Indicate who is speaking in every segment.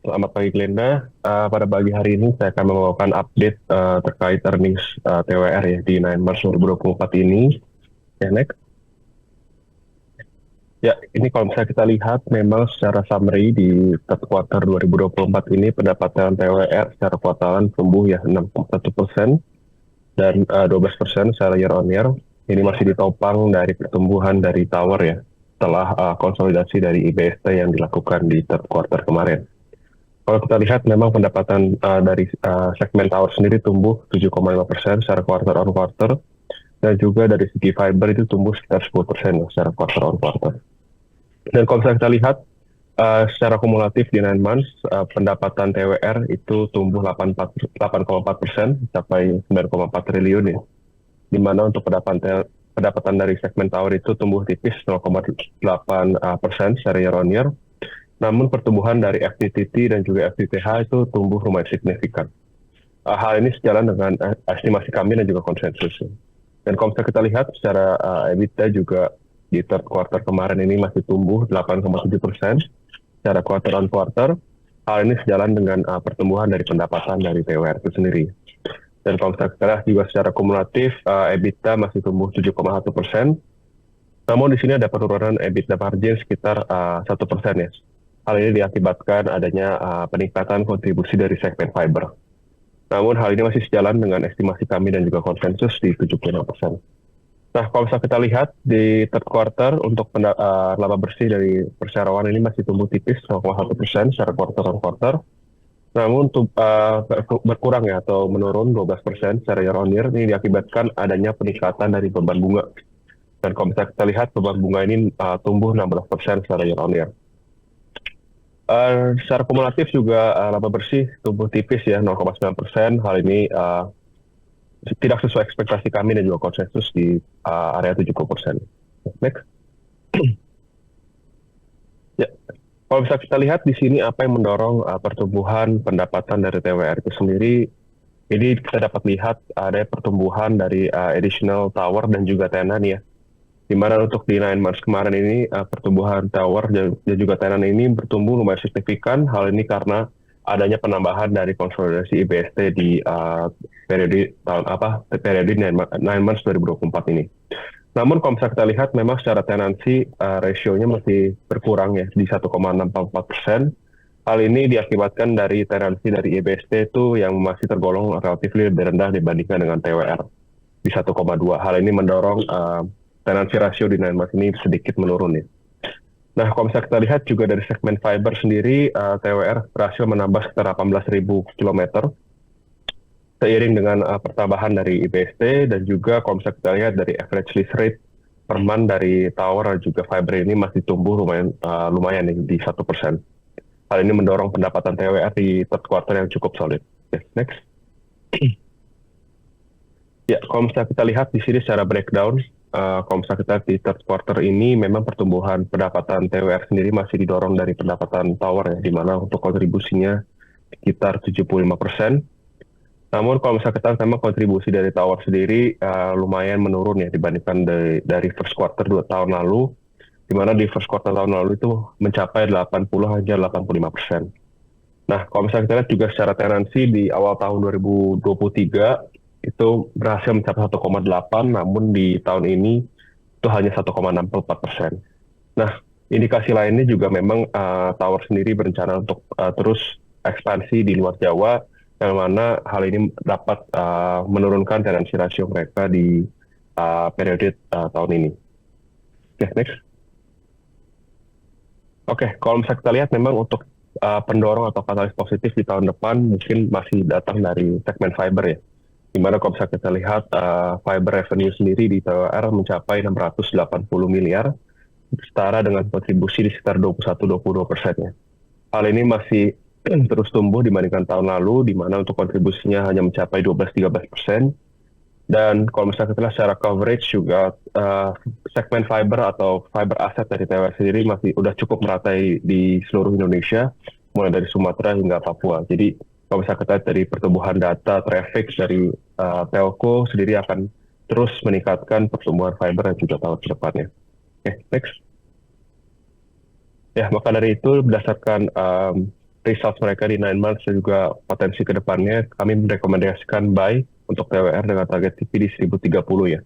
Speaker 1: selamat pagi Glenda. Pada pagi hari ini saya akan membawakan update terkait earnings TWR ya di 9 Maret 2024 ini. Ya, next. Ya, ini kalau misalnya kita lihat memang secara summary di third quarter 2024 ini pendapatan TWR secara kuartalan tumbuh ya 6,1% dan 12% secara year on year. Ini masih ditopang dari pertumbuhan dari tower ya setelah konsolidasi dari IBST yang dilakukan di third quarter kemarin. Kalau kita lihat memang pendapatan dari segmen tower sendiri tumbuh 7,5% secara quarter on quarter dan juga dari segi fiber itu tumbuh sekitar 10% secara quarter on quarter. Dan kalau misalnya kita lihat secara kumulatif di 9 months pendapatan TWR itu tumbuh 8,4% mencapai 9,4 triliun ya. Di mana untuk pendapatan dari segmen tower itu tumbuh tipis 0,8% secara year on year. Namun pertumbuhan dari FTTT dan juga FTTH itu tumbuh lumayan signifikan. Hal ini sejalan dengan estimasi kami dan juga konsensus. Dan kalau misalnya kita lihat secara EBITDA juga di third quarter kemarin ini masih tumbuh 8,7% secara quarter on quarter. Hal ini sejalan dengan pertumbuhan dari pendapatan dari TWR itu sendiri. Dan kalau misalnya kita lihat juga secara kumulatif, EBITDA masih tumbuh 7,1%. Namun di sini ada penurunan EBITDA margin sekitar 1% ya. Hal ini diakibatkan adanya peningkatan kontribusi dari segmen fiber. Namun hal ini masih sejalan dengan estimasi kami dan juga konsensus di 75%. Nah, kalau misalnya kita lihat di third quarter untuk laba bersih dari perseroan ini masih tumbuh tipis 0,1% secara quarter on quarter. Namun berkurang ya atau menurun 12% secara year on year ini diakibatkan adanya peningkatan dari beban bunga. Dan kalau misalnya kita lihat beban bunga ini tumbuh 16% secara year on year. Secara kumulatif juga laba bersih tumbuh tipis ya 0,9%. Hal ini tidak sesuai ekspektasi kami dan juga konsensus di area 70%. Next. Ya, kalau bisa kita lihat di sini apa yang mendorong pertumbuhan pendapatan dari TWR itu sendiri, ini kita dapat lihat ada pertumbuhan dari additional tower dan juga tenan ya. Di mana untuk di 9 Maret kemarin ini pertumbuhan tower dan juga tenan ini bertumbuh lumayan signifikan. Hal ini karena adanya penambahan dari konsolidasi IBST di periode 9 Maret 2024 ini. Namun kalau misalnya kita lihat memang secara tenansi rasionya masih berkurang ya di 1,64%. Hal ini diakibatkan dari tenansi dari IBST itu yang masih tergolong relatif lebih rendah dibandingkan dengan TWR di 1,2. Hal ini mendorong tenansi rasio di 9 Maret ini sedikit menurun ya. Nah, kalau misalnya kita lihat juga dari segmen fiber sendiri, TWR berhasil menambah sekitar 18.000 km seiring dengan pertambahan dari IBST dan juga kalau misalnya kita lihat dari average lease rate per month dari tower dan juga fiber ini masih tumbuh lumayan nih, di 1%. Hal ini mendorong pendapatan TWR di third quarter yang cukup solid. Okay, next. Ya, kalau misalnya kita lihat di sini secara breakdown, kalau misalnya kita di third quarter ini memang pertumbuhan pendapatan TWR sendiri masih didorong dari pendapatan tower ya, di mana untuk kontribusinya sekitar 75%. Namun kalau misalnya kita memang kontribusi dari tower sendiri lumayan menurun ya dibandingkan dari first quarter 2 tahun lalu, di mana di first quarter tahun lalu itu mencapai 80 hingga 85%. Nah, kalau misalnya kita lihat juga secara tenansi di awal tahun 2023 itu berhasil mencapai 1,8, namun di tahun ini itu hanya 1,64%. Nah, indikasi lainnya juga memang tower sendiri berencana untuk terus ekspansi di luar Jawa, yang mana hal ini dapat menurunkan tenansi rasio mereka di periode tahun ini. Oke, next. Oke, kalau misalnya kita lihat memang untuk pendorong atau katalis positif di tahun depan mungkin masih datang dari segmen fiber ya. Dimana kalau misalnya kita lihat fiber revenue sendiri di TWR mencapai 680 miliar, setara dengan kontribusi di sekitar 21-22% ya. Hal ini masih terus tumbuh dibandingkan tahun lalu, di mana untuk kontribusinya hanya mencapai 12-13%. Dan kalau misalnya kita lihat secara coverage juga, segmen fiber atau fiber aset dari TWR sendiri masih udah cukup meratai di seluruh Indonesia, mulai dari Sumatera hingga Papua. Jadi kalau misalnya kita lihat dari pertumbuhan data traffic dari telco sendiri akan terus meningkatkan pertumbuhan fiber dan juga tahun ke depannya. Oke, next. Ya, maka dari itu berdasarkan results mereka di 9 months dan juga potensi ke depannya, kami merekomendasikan buy untuk TWR dengan target TP di 1030 ya.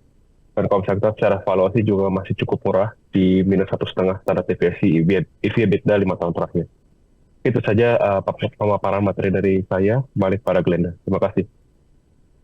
Speaker 1: Dan kalau misalnya kita secara valuasi juga masih cukup murah di minus 1,5 standar deviasi EV/EBITDA 5 tahun terakhir. Itu saja pemaparan materi dari saya, balik pada Glenda. Terima kasih.